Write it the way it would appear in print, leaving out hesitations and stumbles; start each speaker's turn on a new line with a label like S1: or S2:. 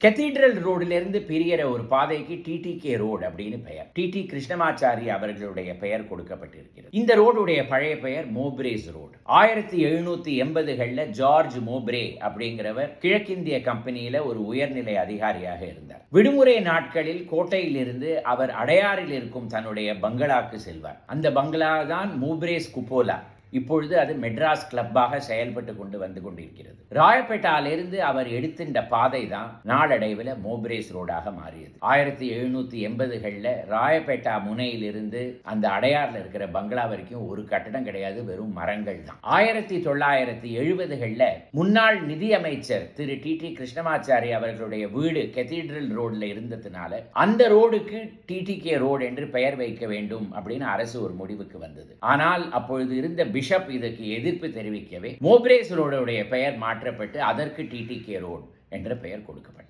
S1: Cathedral ரோடிலிருந்து பிரிகிற ஒரு பாதைக்கு TTK road அப்படின்னு பெயர். டிடி கிருஷ்ணமாச்சாரி அவர்களுடைய பெயர் கொடுக்கப்பட்டிருக்கிறது. இந்த ரோடுடைய பழைய பெயர் மோப்ரேஸ் ரோடு. 1780களில் ஜார்ஜ் மோப்ரே அப்படிங்கிறவர் கிழக்கிந்திய கம்பெனியில ஒரு உயர்நிலை அதிகாரியாக இருந்தார். விடுமுறை நாட்களில் கோட்டையிலிருந்து அவர் அடையாறில் இருக்கும் தன்னுடைய பங்களாக்கு செல்வார். அந்த பங்களா தான் மோப்ரேஸ் குப்போலா. இப்பொழுது அது மெட்ராஸ் கிளப்பாக செயல்பட்டு கொண்டு வந்து கொண்டிருக்கிறது. ராயப்பேட்டாலிருந்து அவர் எடுத்திருந்த பாதை தான் நாளடைவில் மோப்ரேஸ் ரோடாக மாறியது. 1780களில் ராயப்பேட்டா முனையிலிருந்து அந்த அடையாறில் இருக்கிற பங்களா வரைக்கும் ஒரு கட்டடம் கிடையாது, வெறும் மரங்கள் தான். 1970களில் முன்னாள் நிதியமைச்சர் திரு டிடி கிருஷ்ணமாச்சாரி அவர்களுடைய வீடு கெத்தீட்ரல் ரோட்ல இருந்ததுனால அந்த ரோடுக்கு டிடிகே ரோடு என்று பெயர் வைக்க வேண்டும் அப்படின்னு அரசு ஒரு முடிவுக்கு வந்தது. ஆனால் அப்பொழுது இருந்த பிஷப் இதற்கு எதிர்ப்பு தெரிவிக்கவே மோப்ரேஸ் ரோடுடைய பெயர் மாற்றப்பட்டு அதற்கு டிடிகே ரோடு என்ற பெயர் கொடுக்கப்பட்டது.